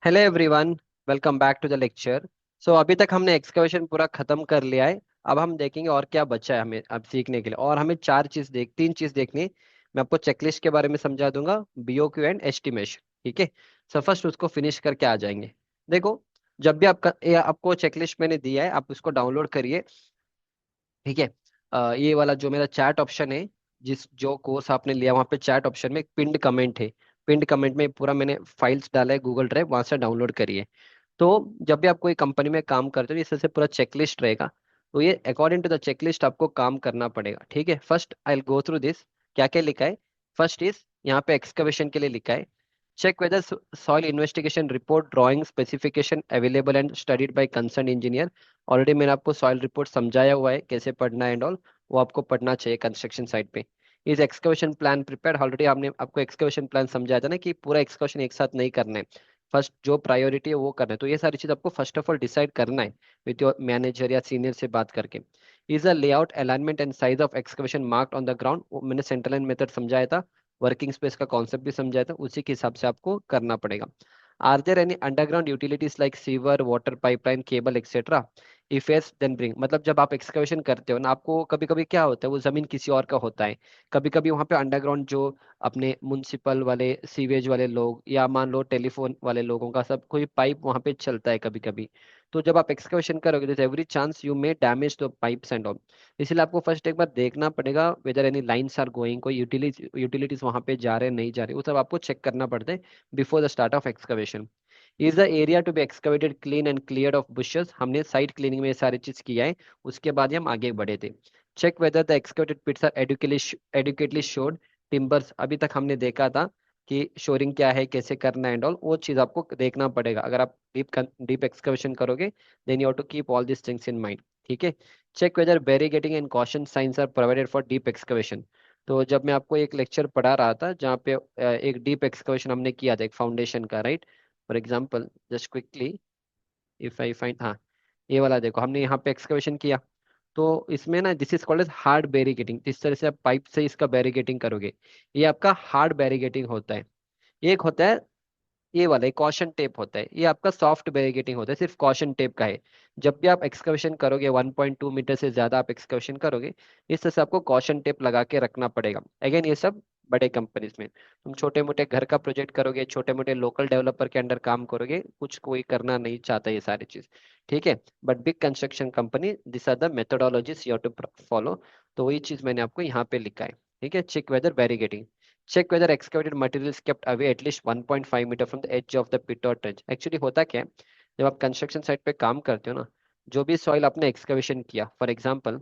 Hello everyone. Welcome back to the lecture. अभी तक हमने एक्सकवेशन पूरा खत्म कर लिया है। अब हम देखेंगे और क्या बचा है हमें अब सीखने के लिए, और हमें तीन चीज देखनी है। मैं आपको चेकलिस्ट के बारे में समझा दूंगा, बीओक्यू एंड एस्टिमेशन। ठीक है। फर्स्ट उसको फिनिश करके आ जाएंगे। देखो, जब भी आपको चेकलिस्ट मैंने दिया है, आप उसको डाउनलोड करिए। ठीक है। ये वाला जो मेरा चैट ऑप्शन है, जिस जो कोर्स आपने लिया वहाँ पे चैट ऑप्शन में एक पिंड कमेंट है। पिंड कमेंट में पूरा मैंने फाइल्स डाला है गूगल ड्राइव, वहां से डाउनलोड करिए। तो जब भी आप कोई कंपनी में काम करते हो, इससे पूरा चेकलिस्ट रहेगा। तो ये अकॉर्डिंग टू द चेकलिस्ट आपको काम करना पड़ेगा। ठीक है। First I will go through this. क्या क्या लिखा है? फर्स्ट इज, यहाँ पे एक्सकवेशन के लिए लिखा है, check whether soil investigation report drawing specification available and studied by concern engineer. Already मैंने आपको सॉइल रिपोर्ट समझाया हुआ है कैसे पढ़ना है एंड ऑल। वो आपको पढ़ना चाहिए कंस्ट्रक्शन साइट पे। Is excavation plan prepare? Already आपने आपको एक्सकवेशन प्लान समझाया था ना, कि पूरा एक्सकवेशन एक साथ नहीं करना है। फर्स्ट जो प्रायोरिटी है वो करना है। तो ये सारी चीज आपको फर्स्ट ऑफ ऑल डिसाइड करना है विथ योर मैनेजर या सीनियर से बात करके। Is a layout alignment and size of excavation marked on the ground? मैंने सेंटर लाइन मेथड समझाया था, वर्किंग स्पेस का कॉन्सेप्ट भी समझाया था, उसी के हिसाब से आपको करना पड़ेगा। Are there any underground utilities like sewer, water pipeline, cable etcetera? If yes then bring. मतलब जब आप एक्सकवेशन करते हो ना, आपको कभी कभी क्या होता है, वो जमीन किसी और का होता है। कभी कभी वहाँ पे अंडरग्राउंड जो अपने म्युनिसिपल वाले, सीवेज वाले लोग, या मान लो टेलीफोन वाले लोगों का सब कोई पाइप वहाँ पे चलता है कभी कभी। तो जब आप एक्सकवेशन करोगे, तो every chance you may damage the pipes and all. इसलिए आपको फर्स्ट एक बार देखना पड़ेगा whether any lines are going, कोई यूटिलिटीज वहाँ पे जा रहे हैं नहीं जा रहे, वो सब आपको चेक करना पड़ता है before the start of excavation. Is the area to be excavated clean and clear of bushes? हमने साइट क्लीनिंग में ये सारी चीज किया है, उसके बाद ही हम आगे बढ़े थे। Check whether the excavated pits are adequately shored timbers? अभी तक हमने देखा था कि शोरिंग क्या है, कैसे करना है एंड ऑल, वो चीज आपको देखना पड़ेगा अगर आप डीप एक्सकवेशन करोगे। Then you have to keep all this things in mind. ठीक है। Check whether barricading and caution signs are provided for deep excavation? तो जब मैं आपको एक लेक्चर पढ़ा रहा था जहाँ पे एक डीप एक्सकवेशन हमने किया था, एक फाउंडेशन का, right? For example, just quickly, if I find, हाँ, ये वाला देखो, हमने यहाँ पे एक्सकवेशन किया। तो इसमें ना, this is called as hard barricading. जिस तरह से आप पाइप से इसका बैरिगेटिंग करोगे, ये आपका हार्ड बैरिगेटिंग होता है। एक होता है ये वाला, एक कॉशन टेप होता है, ये आपका सॉफ्ट बैरिगेटिंग होता है, सिर्फ कॉशन टेप का है। जब भी आप एक्सकवेशन करोगे, 1.2 मीटर से ज्यादा आप एक्सकवेशन करोगे, इस तरह से आपको कॉशन टेप लगा के रखना पड़ेगा। अगेन ये सब बड़े कंपनीज में। तुम छोटे मोटे घर का प्रोजेक्ट करोगे, छोटे मोटे लोकल डेवलपर के अंडर काम करोगे, कुछ कोई करना नहीं चाहता ये सारी चीज। ठीक है। But big construction company, this are the methodologies you have to follow. तो वही चीज मैंने आपको यहाँ पे लिखा है। ठीक है। Check whether barricading. Check whether excavated material is kept away at least 1.5 metre from the edge of the pit or trench. Actually होता क्या है, जब आप कंस्ट्रक्शन साइट पे काम करते हो ना, जो भी सॉइल आपने एक्सकवेशन किया, फॉर एग्जांपल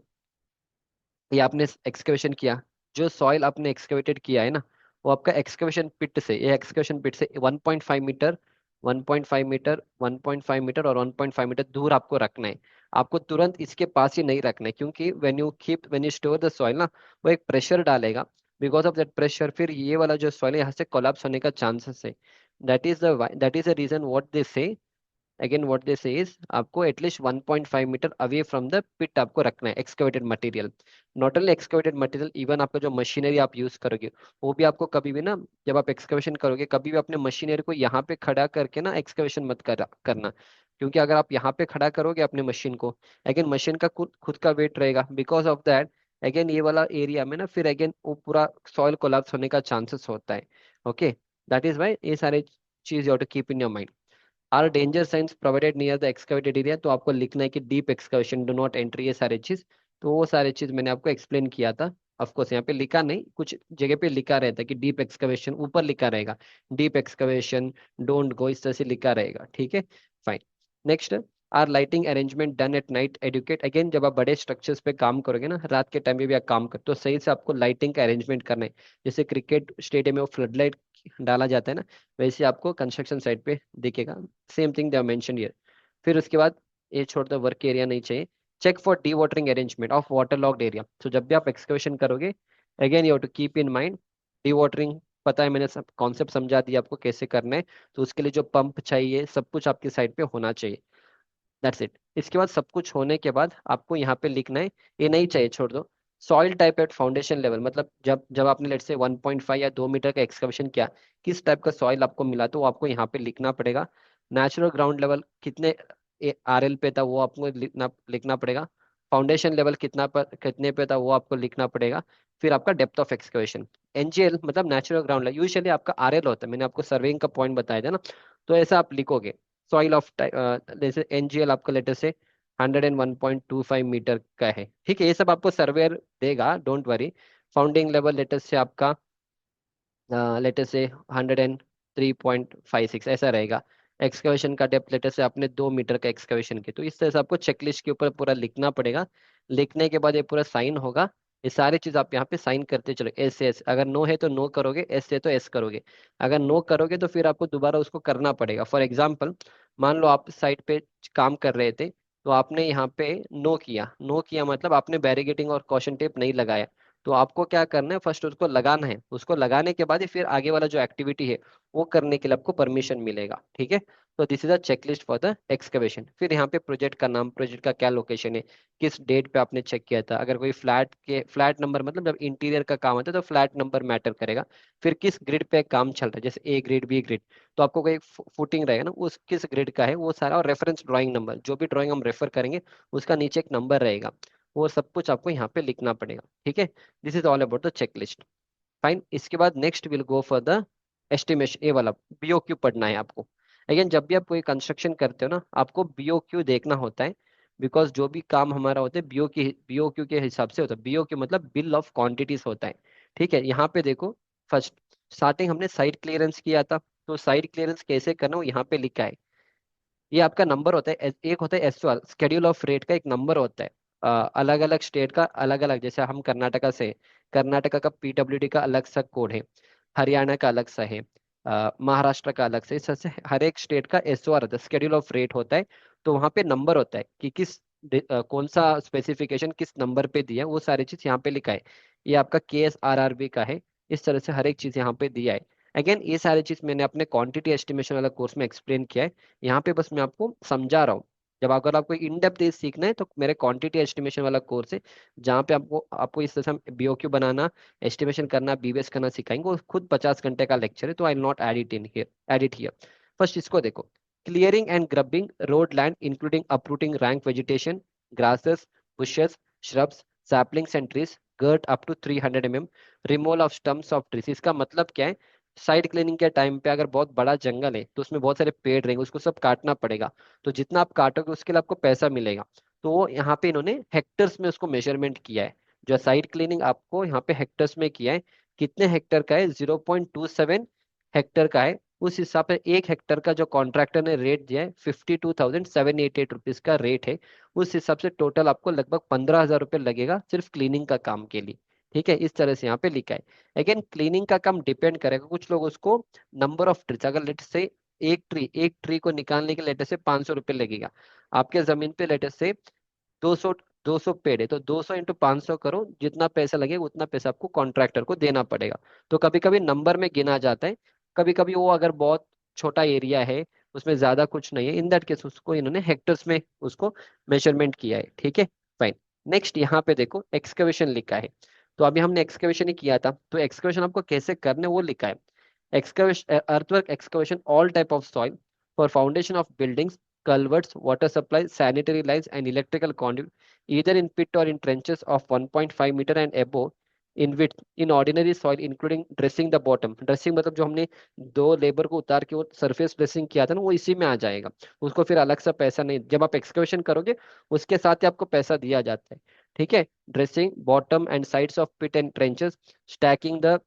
ये आपने एक्सकवेशन किया, जो सॉइल आपने एक्सकवेटेड किया है ना, वो आपका एक्सकवेशन पिट से, ये एक्सकवेशन पिट से 1.5 मीटर, 1.5 मीटर, 1.5 मीटर और 1.5 मीटर दूर आपको रखना है। आपको तुरंत इसके पास ही नहीं रखना है, क्योंकि when you store the soil ना, वो एक प्रेशर डालेगा। बिकॉज ऑफ दैट प्रेशर, फिर ये वाला जो सॉइल है यहाँ से कोलैप्स होने का चांसेस है। That is the reason what they say, again what they say is, आपको at least 1.5 metre away from the pit आपको रखना है excavated material. Not only excavated material, even आपका जो मशीनरी आप यूज करोगे, वो भी आपको कभी भी ना, जब आप एक्सकवेशन करोगे, कभी भी अपने मशीनरी को यहाँ पे खड़ा करके ना एक्सकवेशन मत करना। क्योंकि अगर आप यहाँ पे खड़ा करोगे अपने मशीन को, अगेन मशीन का खुद खुद का वेट रहेगा, बिकॉज ऑफ दैट अगेन ये वाला एरिया में ना, फिर अगेन वो पूरा सॉइल कोलैप्स होने का चांसेस होता है। ओके। दैट इज वाई ये सारे चीज you have to keep in your mind. Are danger signs provided near the excavated area? तो आपको लिखना है कि deep excavation do not entry, ये सारी चीज। तो वो सारी चीज मैंने आपको एक्सप्लेन किया था। ऑफकोर्स यहाँ पे लिखा नहीं, कुछ जगह पे लिखा रहता है कि डीप एक्सकवेशन, ऊपर लिखा रहेगा डीप एक्सकवेशन डोंट गो, इस तरह से लिखा रहेगा। ठीक है। Fine. Next, are lighting arrangement done at night adequate? Again जब आप बड़े स्ट्रक्चर्स पे काम करोगे ना, रात के टाइम में भी आप काम करते, तो सही से आपको लाइटिंग का अरेंजमेंट करना है। जैसे क्रिकेट स्टेडियम में वो फ्लड लाइट डाला जाता है ना, वैसे आपको कंस्ट्रक्शन साइट पे दिखेगा। Same thing they mention here. फिर उसके बाद, ये छोड़ दो, वर्क एरिया नहीं चाहिए। Check for dewatering arrangement of water logged area? तो जब भी आप एक्सकवेशन करोगे, again you have to keep in mind dewatering. पता है, मैंने सब कॉन्सेप्ट समझा दिया आपको कैसे करना है। तो उसके लिए जो पंप चाहिए, सब कुछ आपकी साइड पे होना चाहिए। That's it. इसके बाद सब कुछ होने के बाद आपको यहाँ पे लिखना है, ये नहीं चाहिए, छोड़ दो। Soil type at foundation level, मतलब जब जब आपने लेट से 1.5 या 2 मीटर का एक्सकवेशन किया, किस टाइप का सॉइल आपको मिला, तो वो आपको यहाँ पे लिखना पड़ेगा। नेचुरल ग्राउंड लेवल कितने RL पे था वो आपको लिखना लिखना पड़ेगा। फाउंडेशन लेवल कितने पे था वो आपको लिखना पड़ेगा। फिर आपका डेप्थ ऑफ एक्सकवेशन। NGL मतलब नेचुरल ग्राउंड लेवल, यूजुअली आपका RL होता है, मैंने आपको सर्वेइंग का पॉइंट बताया था ना। तो ऐसा आप लिखोगे। सॉइल ऑफ जैसे NGL आपका लेटर से 101.25 मीटर का है, ठीक है, ये सब आपको सर्वेयर देगा, don't worry. Founding level letter से आपका लेटर से 103.56 ऐसा रहेगा। एक्सकवेशन का डेप्थ लेटर से आपने 2 मीटर का एक्सकवेशन किया, तो इस तरह से आपको चेकलिस्ट के ऊपर पूरा लिखना पड़ेगा। लिखने के बाद ये पूरा साइन होगा। ये सारी चीज आप यहाँ पे साइन करते चलो, एस एस, अगर नो है तो नो करोगे, एस है तो एस करोगे। अगर नो करोगे तो फिर आपको दोबारा उसको करना पड़ेगा। फॉर एग्जाम्पल, मान लो आप साइट पे काम कर रहे थे, तो आपने यहाँ पे नो किया, नो किया मतलब आपने बैरिगेटिंग और कॉशन टेप नहीं लगाया। तो आपको क्या करना है, फर्स्ट उसको लगाना है, उसको लगाने के बाद ही फिर आगे वाला जो एक्टिविटी है वो करने के लिए आपको परमिशन मिलेगा, ठीक है। तो this is a checklist for the excavation. फिर यहाँ पे प्रोजेक्ट का नाम, प्रोजेक्ट का क्या लोकेशन है, किस डेट पे आपने चेक किया था, अगर कोई फ्लैट नंबर, मतलब जब इंटीरियर का काम होता है तो फ्लैट नंबर मैटर करेगा। फिर किस ग्रिड पे काम चल रहा है, जैसे A ग्रिड, B ग्रिड, तो आपको कोई फुटिंग रहेगा ना, उस किस ग्रिड का है वो सारा, और रेफरेंस ड्राइंग नंबर, जो भी ड्राइंग हम रेफर करेंगे उसका नीचे एक नंबर रहेगा। वो सब कुछ आपको यहाँ पे लिखना पड़ेगा, ठीक है। This is all about the checklist. Fine, इसके बाद next will go for the estimation, ए वाला BOQ पढ़ना है आपको। अगेन, जब भी आप कोई कंस्ट्रक्शन करते हो ना, आपको BOQ देखना होता है। बिकॉज जो भी काम हमारा होता है BOQ के हिसाब से होता है। BOQ मतलब बिल ऑफ क्वांटिटीज होता है, ठीक है। यहाँ पे देखो, फर्स्ट स्टार्टिंग हमने साइट क्लियरेंस किया था, तो साइट क्लियरेंस कैसे करना वो यहाँ पे लिखा है। ये आपका नंबर होता है, एक होता है SOR, स्केड्यूल ऑफ रेट का एक नंबर होता है। अलग अलग स्टेट का अलग अलग, जैसे हम कर्नाटका से, कर्नाटका का PWD का अलग सा कोड है, हरियाणा का अलग सा है, महाराष्ट्र का अलग से, इस तरह से हर एक स्टेट का SOR होता है, स्केड्यूल ऑफ रेट होता है। तो वहाँ पे नंबर होता है कि कौन सा स्पेसिफिकेशन किस नंबर पे दिया है, वो सारी चीज यहाँ पे लिखा है। ये आपका KSRRB का है। इस तरह से हर एक चीज यहाँ पे दिया है। अगेन, ये सारी चीज मैंने अपने क्वांटिटी एस्टिमेशन वाला कोर्स में एक्सप्लेन किया है। यहाँ पे बस मैं आपको समझा रहा हूँ। जब अगर आपको इन डेप्थ सीखना है तो मेरे क्वांटिटी एस्टिमेशन वाला कोर्स है, जहाँ पे आपको आपको इस तरह से हम BOQ बनाना, एस्टिमेशन करना, BBS करना सिखाएंगे। वो खुद 50 घंटे का लेक्चर है, तो I not edit here. First इसको देखो। Clearing and grubbing road land including uprooting rank vegetation, grasses, bushes, shrubs, saplings and trees girt up to 300 mm, removal of stumps of trees। इसका मतलब क्या है, साइड क्लीनिंग के time पे अगर बहुत बड़ा जंगल है तो उसमें बहुत सारे पेड़ रहेंगे, उसको सब काटना पड़ेगा। तो जितना आप काटोगे उसके लिए आपको पैसा मिलेगा। तो वो यहाँ पे इन्होंने हेक्टर्स में उसको मेजरमेंट किया है। जो साइड क्लीनिंग आपको यहाँ पे हेक्टर्स में किया है, कितने हेक्टर का है, 0.27 हेक्टर का है। उस हिसाब से 1 हेक्टर का जो कॉन्ट्रैक्टर ने रेट दिया है, 52,788 रुपीज का रेट है। उस हिसाब से टोटल आपको लगभग 15,000 रुपये लगेगा सिर्फ क्लीनिंग का काम के लिए, ठीक है। इस तरह से यहाँ पे लिखा है। अगेन, क्लीनिंग का काम डिपेंड करेगा, कुछ लोग उसको नंबर ऑफ ट्रीज, अगर लेट से एक ट्री को निकालने के लेटर से 500 रुपये लगेगा। आपके जमीन पे लेटर से 200 200 पेड़ है, तो 200 इंटू 500 करो, जितना पैसा लगेगा उतना पैसा आपको कॉन्ट्रैक्टर को देना पड़ेगा। तो कभी कभी नंबर में गिना जाता है, कभी कभी वो अगर बहुत छोटा एरिया है, उसमें ज्यादा कुछ नहीं है, इन दैट केस उसको इन्होंने हेक्टर्स में उसको मेजरमेंट किया है, ठीक है। फाइन, नेक्स्ट यहाँ पे देखो एक्सकवेशन लिखा है। तो अभी हमने एक्सकवेशन ही किया था, तो एक्सकवेशन आपको कैसे करने वो लिखा है। Excavation, earthwork excavation, all type of soil for foundation of buildings, culverts, water supply, sanitary lines, and electrical conduit, either in pit or in trenches of 1.5 meter and above in width, in ordinary soil, including dressing the bottom। Dressing मतलब जो हमने दो labour को उतार के वो surface dressing किया था ना, वो इसी में आ जाएगा। उसको फिर अलग सा पैसा नहीं, जब आप एक्सकवेशन करोगे उसके साथ ही आपको पैसा दिया जाता है, ठीक है। Dressing bottom and sides of pit and trenches, stacking the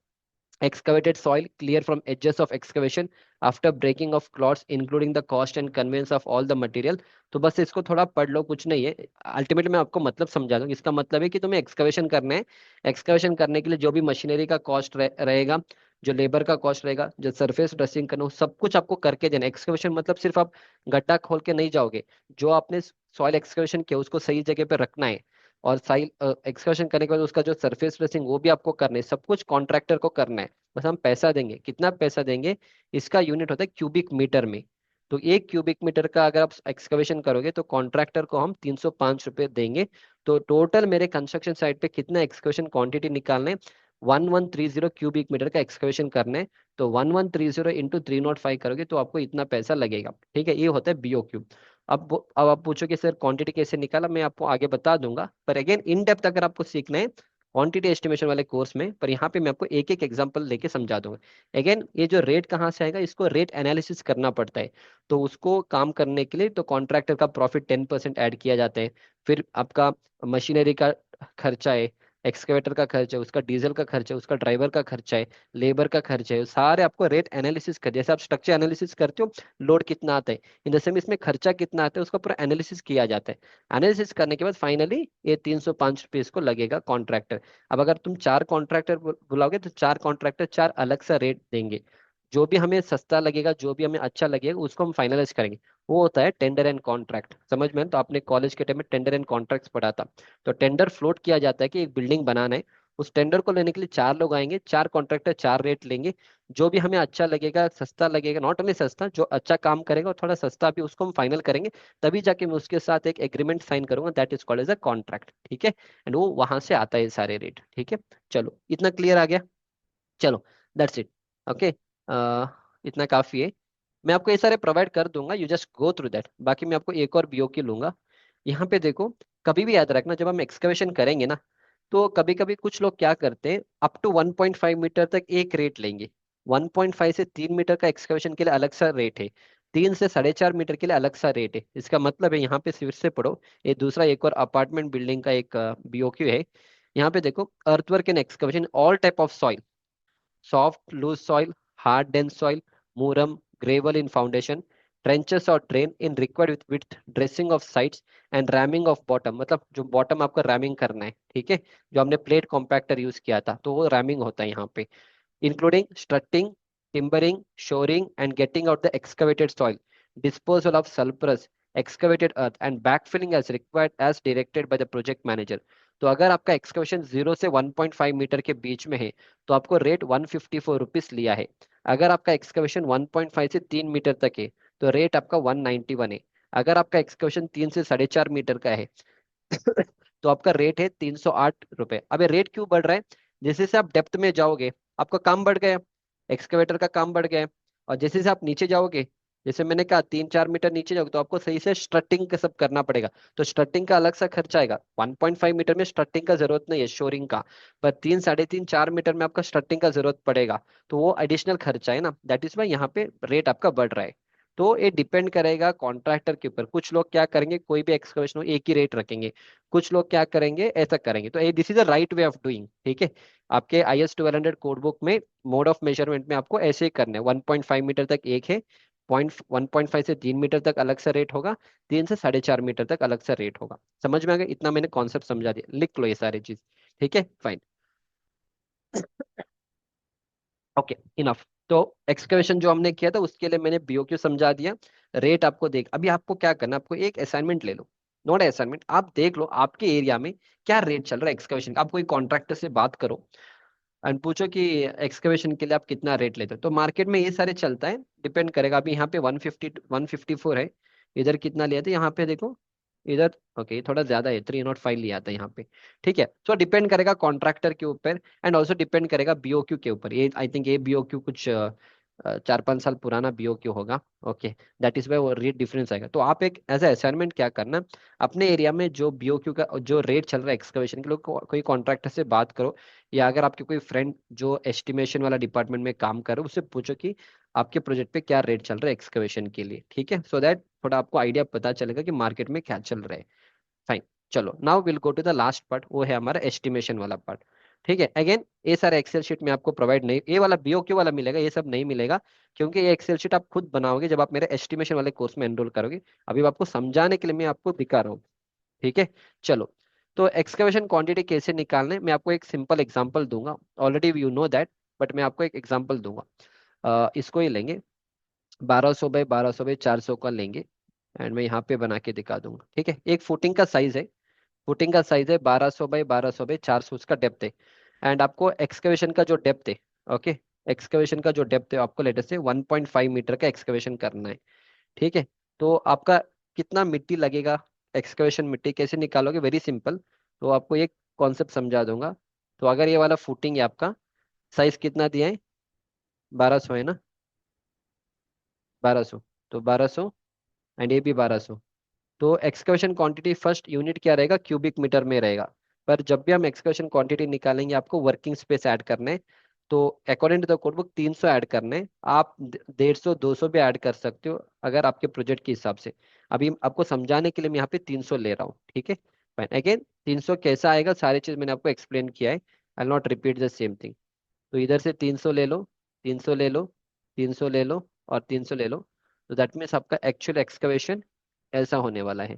excavated soil clear from edges of excavation after breaking of clods, including the cost and conveyance of all the material। तो बस इसको थोड़ा पढ़ लो, कुछ नहीं है। अल्टीमेटली मैं आपको मतलब समझा दूं, इसका मतलब है कि तुम्हें एक्सकवेशन करना है। एक्सकवेशन करने के लिए जो भी मशीनरी का कॉस्ट रहेगा, जो लेबर का कॉस्ट रहेगा, जो सरफेस ड्रेसिंग करना हो, सब कुछ आपको करके देना। एक्सकवेशन मतलब सिर्फ आप गड्ढा खोल के नहीं जाओगे, जो आपने सॉइल एक्सकवेशन किया उसको सही जगह पे रखना है। और साइल एक्सकर्शन करने के बाद उसका जो सरफेस ड्रेसिंग वो भी आपको करना है, सब कुछ कॉन्ट्रैक्टर को करना है। बस हम पैसा देंगे, कितना पैसा देंगे, इसका यूनिट होता है क्यूबिक मीटर में। तो 1 क्यूबिक मीटर का अगर आप एक्सकवेशन करोगे तो कॉन्ट्रैक्टर को हम 305 रुपये देंगे। तो टोटल मेरे कंस्ट्रक्शन साइट पे कितना एक्सकवेशन क्वांटिटी निकालना है, 1130 क्यूबिक मीटर का एक्सकवेशन करना है। तो 1130 इंटू 305 करोगे तो आपको इतना पैसा लगेगा। ठीक है, ये होता है BOQ। अब आप पूछोगे सर क्वांटिटी कैसे निकाला, मैं आपको आगे बता दूंगा, पर अगेन इन डेप्थ अगर आपको सीखना है क्वांटिटी एस्टिमेशन वाले कोर्स में, पर यहाँ पे मैं आपको एक एक एग्जांपल लेके समझा दूंगा। अगेन ये जो रेट कहाँ से आएगा, इसको रेट एनालिसिस करना पड़ता है। तो उसको काम करने के लिए तो कॉन्ट्रैक्टर का प्रॉफिट 10% ऐड किया जाता है। फिर आपका मशीनरी का खर्चा है, एक्सकेवेटर का खर्चा है, उसका डीजल का खर्चा है, उसका ड्राइवर का खर्चा है, लेबर का खर्चा है, सारे आपको रेट एनालिसिस कर, जैसे आप स्ट्रक्चर एनालिसिस करते हो लोड कितना आता है, इन द सेम इसमें खर्चा कितना आता है उसका पूरा एनालिसिस किया जाता है। एनालिसिस करने के बाद फाइनली ये 305 रुपये इसको लगेगा कॉन्ट्रैक्टर। अब अगर तुम चार कॉन्ट्रैक्टर बुलाओगे तो चार कॉन्ट्रैक्टर चार अलग सा रेट देंगे। जो भी हमें सस्ता लगेगा, जो भी हमें अच्छा लगेगा, उसको हम फाइनलाइज करेंगे। वो होता है टेंडर एंड कॉन्ट्रैक्ट। समझ में? तो आपने कॉलेज के टाइम में टेंडर एंड कॉन्ट्रैक्ट्स पढ़ा था। तो टेंडर फ्लोट किया जाता है कि एक बिल्डिंग बनाना है, उस टेंडर को लेने के लिए चार लोग आएंगे, चार कॉन्ट्रैक्टर चार रेट लेंगे। जो भी हमें अच्छा लगेगा, सस्ता लगेगा, नॉट ओनली सस्ता, जो अच्छा काम करेगा और थोड़ा सस्ता भी, उसको हम फाइनल करेंगे। तभी जाके मैं उसके साथ एक एग्रीमेंट साइन करूंगा, that is called as a contract. ठीक है, एंड वो वहां से आता है सारे रेट। ठीक है, चलो इतना क्लियर आ गया। चलो, दैट्स इट। ओके, इतना काफी है। मैं आपको ये सारे प्रोवाइड कर दूंगा, you just go through that. बाकी मैं आपको एक और BOQ लूंगा। यहाँ पे देखो, कभी भी याद रखना जब हम एक्सकवेशन करेंगे ना, तो कभी कभी कुछ लोग क्या करते हैं, अप टू 1.5 मीटर तक एक रेट लेंगे। 1.5 से 3 मीटर का एक्सकवेशन के लिए अलग सा रेट है, 3 से 4.5 मीटर के लिए अलग सा रेट है। इसका मतलब है, यहाँ पे फिर से पढ़ो, ये दूसरा एक और अपार्टमेंट बिल्डिंग का एक BOQ है। यहाँ पे देखो, earthwork and excavation all type of soil, soft loose soil, hard dense soil, muram, gravel in foundation, trenches or drain in required with dressing of sides and ramming of bottom। मतलब जो bottom आपका rhyming करना है, ठीक है, जो हमने plate compactor use किया था, तो वो रैमिंग होता है यहाँ पे। including strutting, timbering, shoring, and getting out the excavated soil, disposal of sulfurous, excavated earth, and backfilling as required as directed by the project manager। तो अगर आपका एक्सकवेशन 0 से 1.5 मीटर के बीच में है तो आपको रेट 154 रुपीज लिया है। अगर आपका एक्सकवेशन 1.5 से 3 मीटर तक है तो रेट आपका 191 है। अगर आपका एक्सकवेशन 3 से 4.5 मीटर का है तो आपका रेट है 308 रुपये। अब ये रेट क्यों बढ़ रहा है? जैसे जैसे आप डेप्थ में जाओगे आपका काम बढ़ गया, एक्सकेवेटर का काम बढ़ गया है। और जैसे जैसे आप नीचे जाओगे, जैसे मैंने कहा 3-4 मीटर नीचे जाओगे तो आपको सही से स्ट्रटिंग का सब करना पड़ेगा। तो स्ट्रटिंग का अलग सा खर्चा आएगा। 1.5 मीटर में स्ट्रटिंग का जरूरत नहीं है, शोरिंग का। पर 3, 3.5, 4 मीटर में आपका स्ट्रटिंग का जरूरत पड़ेगा। तो वो एडिशनल खर्चा है ना, दैट इज वाई यहाँ पे रेट आपका बढ़ रहा है। तो ये डिपेंड करेगा कॉन्ट्रैक्टर के ऊपर। कुछ लोग क्या करेंगे, कोई भी एक्सकवेशन हो एक ही रेट रखेंगे, कुछ लोग क्या करेंगे ऐसा करेंगे। तो ये this is the right way of doing. ठीक है, आपके IS 1200 कोड बुक में मोड ऑफ मेजरमेंट में आपको ऐसे ही करना है। 1.5 मीटर तक एक है, 1.5 से 3 मीटर तक अलग सा रेट होगा, 3 से 4.5 मीटर तक अलग सा रेट होगा। समझ में आ गया? इतना मैंने कॉन्सेप्ट समझा दिया, लिख लो ये सारी चीज। ठीक है, फाइन। Okay, enough. तो एक्सकवेशन जो हमने किया था उसके लिए मैंने BOQ समझा दिया। रेट आपको देख, अभी आपको क्या करना है, आपको एक असाइनमेंट ले लो, नॉट असाइनमेंट, आप देख लो आपके एरिया में क्या रेट चल रहा है एक्सकवेशन का। आप कोई कॉन्ट्रैक्टर से बात करो एंड पूछो कि एक्सकवेशन के लिए आप कितना रेट लेते हो। तो मार्केट में ये सारे चलता है, डिपेंड करेगा। अभी यहाँ पे 154 है, इधर कितना लिया था यहाँ पे देखो, इधर ओके थोड़ा ज्यादा है, 305 लिया था यहाँ पे। ठीक है, तो डिपेंड करेगा कॉन्ट्रैक्टर के ऊपर एंड ऑल्सो डिपेंड करेगा BOQ के ऊपर। ये आई थिंक ये BOQ कुछ 4-5 साल पुराना BOQ होगा। ओके, दैट इज वाई वो रेट डिफरेंस आएगा। तो आप एक एज ए असाइनमेंट क्या करना, अपने एरिया में जो BOQ का जो रेट चल रहा है एक्सकवेशन के लिए, कोई कॉन्ट्रैक्टर से बात करो, या अगर आपके कोई फ्रेंड जो एस्टिमेशन वाला डिपार्टमेंट में काम करे उससे पूछो कि आपके प्रोजेक्ट पे क्या रेट चल रहा है एक्सकवेशन के लिए। ठीक है, सो दैट थोड़ा आपको आइडिया पता चलेगा कि मार्केट में क्या चल रहा है। फाइन, चलो now will go to the last part, वो है हमारा एस्टिमेशन वाला पार्ट। ठीक है, अगेन ये सारा एक्सेल शीट में आपको प्रोवाइड नहीं, ये वाला BOQ वाला मिलेगा, ये सब नहीं मिलेगा, क्योंकि ये एक्सेल शीट आप खुद बनाओगे जब आप मेरे एस्टिमेशन वाले कोर्स में एनरोल करोगे। अभी आपको समझाने के लिए मैं आपको दिखा रहा हूँ। ठीक है, चलो। तो एक्सकवेशन क्वांटिटी कैसे निकालना है, मैं आपको एक सिंपल एग्जांपल दूंगा। Already you know that, but मैं आपको एक एग्जांपल दूंगा। इसको ही लेंगे, 1200 बाय 400 का लेंगे, एंड मैं यहाँ पे बना के दिखा दूंगा। ठीक है, एक फुटिंग का साइज है, फुटिंग का साइज है 1200 बाय 400 उसका डेप्थ है। एंड आपको एक्सकवेशन का जो डेप्थ है, ओके, एक्सकवेशन का जो डेप्थ है आपको लेटर से 1.5 मीटर का एक्सकवेशन करना है। ठीक है, तो आपका कितना मिट्टी लगेगा, एक्सकवेशन मिट्टी कैसे निकालोगे, वेरी सिंपल। तो आपको एक कॉन्सेप्ट समझा दूंगा। तो अगर ये वाला फुटिंग है आपका, साइज कितना दिया है, 1200 है ना, 1200, तो 1200 एंड ये भी 1200। तो एक्सकवेशन क्वांटिटी फर्स्ट यूनिट क्या रहेगा, क्यूबिक मीटर में रहेगा। पर जब भी हम एक्सकवेशन क्वांटिटी निकालेंगे आपको वर्किंग स्पेस ऐड करने हैं। तो according to the code book 300 add करने हैं। आप 150 200 भी ऐड कर सकते हो अगर आपके प्रोजेक्ट के हिसाब से। अभी आपको समझाने के लिए मैं यहाँ पे 300 ले रहा हूँ, ठीक है। फाइन, अगेन 300 कैसा आएगा, सारी चीज मैंने आपको एक्सप्लेन किया है, I not repeat the same thing. तो इधर से 300 ले लो, 300 ले लो, 300 ले लो और 300 ले लो। तो दैट मीन्स आपका एक्चुअल एक्सकवेशन ऐसा होने वाला है।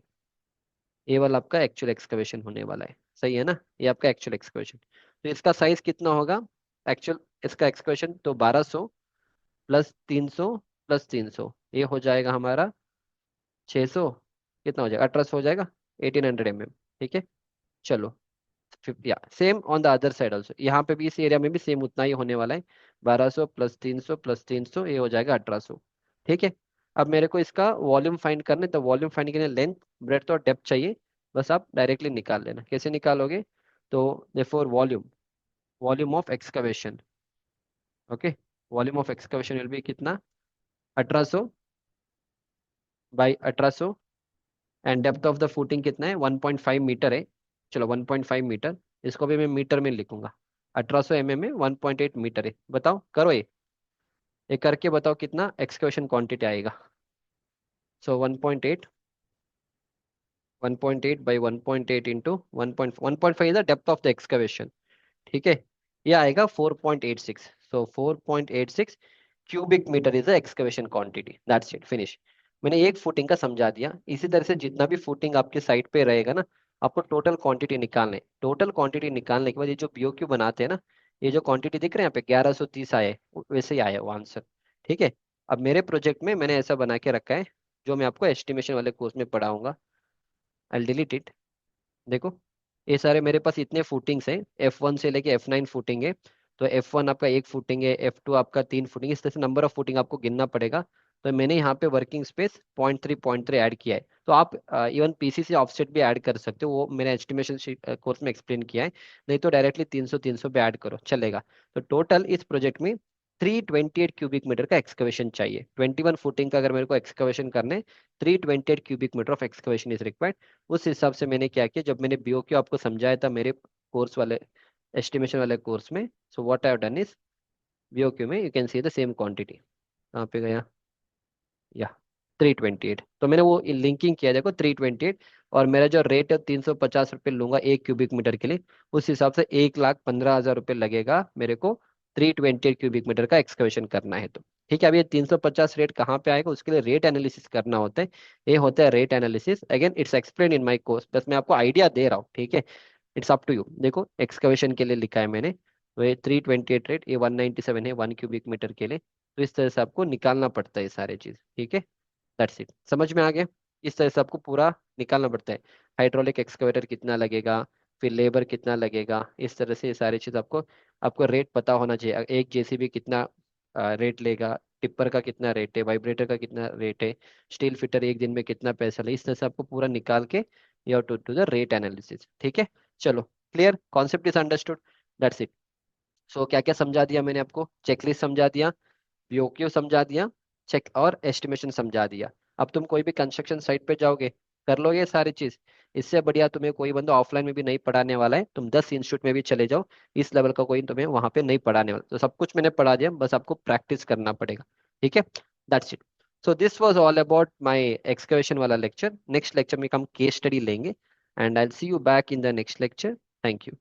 ये वाला आपका एक्चुअल एक्सकवेशन होने वाला है, सही है ना, ये आपका एक्चुअल एक्सकवेशन। तो इसका साइज कितना होगा, एक्चुअल इसका एक्सकवेशन, तो 1200 प्लस 300 प्लस 300, ये हो जाएगा हमारा 600, कितना हो जाएगा, 1800 हो जाएगा, 1800 mm, ठीक है। चलो, या same on the other side also, यहाँ पे भी इस एरिया में भी सेम उतना ही होने वाला है। 1200 प्लस 300 ये हो जाएगा 1800, ठीक है। अब मेरे को इसका वॉल्यूम फाइंड करना है, तो वॉल्यूम फाइंड के लिए लेंथ, ब्रेड्थ और डेप्थ चाहिए। बस आप डायरेक्टली निकाल लेना, कैसे निकालोगे, तो therefore volume, volume of excavation, okay, volume of excavation will be कितना, 1800 by 1800, and depth of the footing कितना है, 1.5 मीटर है। चलो 1.5 मीटर, इसको भी मैं मीटर में लिखूंगा। 1800 mm में 1.8 मीटर है, बताओ करो ये करके बताओ कितना एक्सकवेशन क्वांटिटी आएगा। So 1.8, 1.8 by 1.8 into 1.5 is the depth of the excavation, ठीक है। ये आएगा 4.86, so 4.86 cubic metre is the excavation quantity, that's it, finish. मैंने एक फुटिंग का समझा दिया, इसी तरह से जितना भी फुटिंग आपके साइट पे रहेगा ना, आपको टोटल क्वांटिटी निकालना है। टोटल क्वांटिटी निकालने के बाद ये जो बीओक्यू बनाते हैं ना, ये जो क्वांटिटी दिख रहे हैं यहाँ पे 1130 आए, वैसे ही आया वो आंसर, ठीक है। अब मेरे प्रोजेक्ट में मैंने ऐसा बना के रखा है, जो मैं आपको एस्टिमेशन वाले कोर्स में पढ़ाऊंगा। आई डिलीट इट, देखो ये सारे मेरे पास इतने फुटिंग्स हैं, F1 से लेके F9 फुटिंग है। तो F1 आपका एक फुटिंग है, F2 आपका 3 फुटिंग, इस तरह से नंबर ऑफ फुटिंग आपको गिनना पड़ेगा। तो मैंने यहाँ पे वर्किंग स्पेस 0.3 ऐड किया है। तो आप इवन पीसी से ऑफसेट भी ऐड कर सकते हो, वो मैंने एस्टिमेशन कोर्स में एक्सप्लेन किया है। नहीं तो डायरेक्टली 300 300 पे ऐड करो चलेगा। तो टोटल इस प्रोजेक्ट में 328 क्यूबिक मीटर का एक्सकवेशन चाहिए। 21 फुटिंग का अगर मेरे को एक्सकवेशन करने, 328 cubic metre of excavation is required. उस हिसाब से मैंने क्या किया, जब मैंने बीओक्यू आपको समझाया था मेरे कोर्स वाले, एस्टिमेशन वाले कोर्स में, so what I have done is, BOQ में you can see the same quantity, कहाँ पे गया, या 328, तो मैंने वो लिंकिंग किया, देखो 328। और मेरा जो रेट है 350 रुपये लूंगा एक क्यूबिक मीटर के लिए। उस हिसाब से 1,15,000 रुपये लगेगा मेरे को 328 क्यूबिक मीटर का एक्सकवेशन करना है तो। ठीक है, अब ये 350 रेट कहाँ पे आएगा, उसके लिए रेट एनालिसिस करना होता है। ये होता है rate analysis, again it's explain in my course, बस मैं आपको आइडिया दे रहा हूँ, ठीक है। इट्स अप टू यू, देखो एक्सकवेशन के लिए लिखा है मैंने, तो ये 328 रेट, ये 197 है 1 क्यूबिक मीटर के लिए। तो इस तरह से आपको निकालना पड़ता है ये सारे चीज, ठीक है। दैट्स इट, समझ में आ गया। इस तरह से आपको पूरा निकालना पड़ता है। हाइड्रोलिक एक्सकवेटर कितना लगेगा, फिर लेबर कितना लगेगा, इस तरह से ये सारी चीज आपको, आपको रेट पता होना चाहिए। एक जेसीबी कितना रेट लेगा, टिप्पर का कितना रेट है, वाइब्रेटर का कितना रेट है, स्टील फिटर एक दिन में कितना पैसा ले, इस तरह से आपको पूरा निकाल के you have to do the rate analysis, ठीक है। चलो, clear, concept is understood, that's it. So क्या क्या समझा दिया मैंने आपको, चेकलिस्ट समझा दिया, बीओक्यू समझा दिया, चेक और एस्टिमेशन समझा दिया। अब तुम कोई भी कंस्ट्रक्शन साइट पे जाओगे, कर लोगे ये सारी चीज। इससे बढ़िया तुम्हें कोई बंदा ऑफलाइन में भी नहीं पढ़ाने वाला है, तुम 10 इंस्टीट्यूट में भी चले जाओ, इस लेवल का कोई तुम्हें वहां पे नहीं पढ़ाने वाला। तो सब कुछ मैंने पढ़ा दिया, बस आपको प्रैक्टिस करना पड़ेगा, ठीक है। That's it. So this was all about my excavation वाला लेक्चर। नेक्स्ट लेक्चर में हम केस स्टडी लेंगे, and I will see you back in the next lecture. Thank you.